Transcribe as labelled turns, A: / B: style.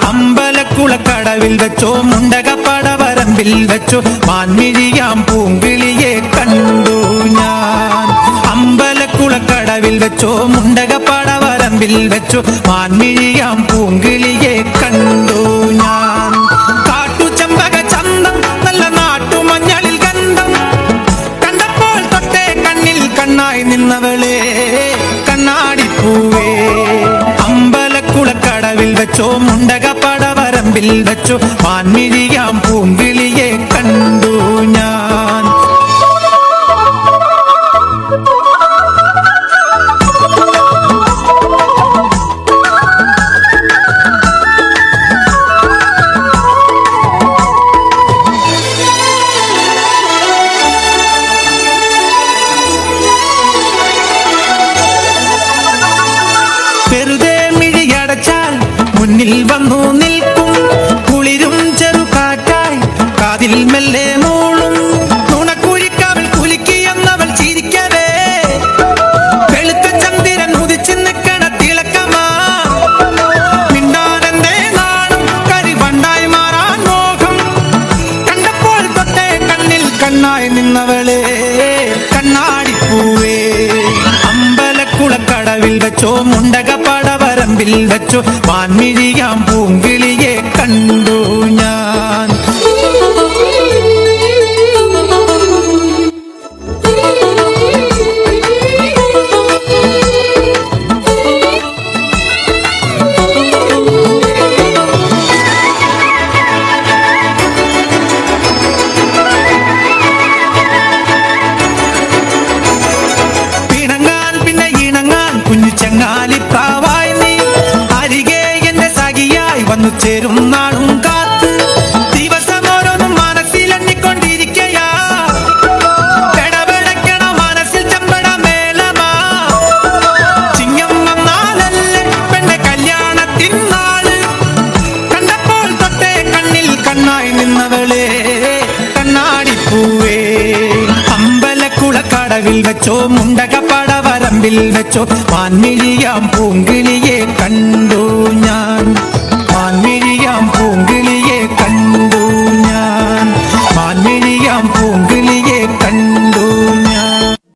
A: അമ്പലക്കുളക്കടവിൽ വെച്ചോ മുണ്ടകപ്പടവരമ്പിൽ വെച്ചോ മാൻമിഴിയാം പൂങ്കിളിയെ കണ്ടു ഞാൻ. അമ്പലക്കുളക്കടവിൽ വെച്ചോ മുണ്ടകപ്പടവരമ്പിൽ വെച്ചോ മാൻമിഴിയാം പൂങ്കിളിയെ കണ്ടു ഞാൻ. കാട്ടുചെമ്പക ചന്തം നല്ല നാട്ടുമഞ്ഞളിൽ ഗന്ധം കണ്ടപ്പോൾ തൊട്ടേ കണ്ണിൽ കണ്ണായി നിന്നവളെ കണ്ണാടിപ്പൂവേ. അമ്പലക്കുളക്കടവിൽ വെച്ചോ മുണ്ടകപ്പടവരമ്പിൽ വെച്ചോ മാൻമിഴിയാം പൂങ്കിളിയെ കണ്ടു ഞാൻ. വെറുതെ മിഴിയടച്ചാൽ മുന്നിൽ വന്നു നിൽക്കും കുളിരും ചെറുകാറ്റായി കാതിൽ മെല്ലെ മൂളും നുണക്കുഴിക്കാവിൽ കുലുക്കിയെന്നവൾ ചിരിക്കവേ വെളുത്ത ചന്ദ്രൻ ഉദിച്ചു നിൽക്കണ തിളക്കമാ മിണ്ടാനെന്തേ നാണം കരിവണ്ടായി മാറാൻ മോഹം കണ്ടപ്പോൾ തൊട്ടേ കണ്ണിൽ കണ്ണായി നിന്നവളെ കണ്ണാടിപ്പൂവേ. അമ്പലക്കുളക്കടവിൽ വെച്ചോ മുണ്ടകപ്പടവരമ്പിൽ വെച്ചോ മാൻമിഴിയാം പൂങ്കിളിയെ കണ്ടു ഞാൻ. കുഞ്ഞു ചങ്ങാലിപ്രാവായി നീ അരികെ എന്റെ സഖിയായി വന്നു ചേരും നാളും കാത്ത് ദിവസം ഓരോന്നും മനസ്സിലെണ്ണിക്കൊണ്ടിരിക്കയാ പെടപെടക്കണ മനസ്സിൽ ചമ്പട മേലമാ ചിങ്ങം വന്നാലല്ലേ പെണ്ണെ കല്യാണത്തിനാള് കണ്ടപ്പോൾ തൊട്ടേ കണ്ണിൽ കണ്ണായി നിന്നവളെ കണ്ണാടിപ്പൂവേ. അമ്പലക്കുളക്കടവിൽ വെച്ചോ മുണ്ടകപ്പടവരമ്പിൽ വെച്ചോ മാൻമിഴിയാം പൂങ്കിളിയെ കണ്ടു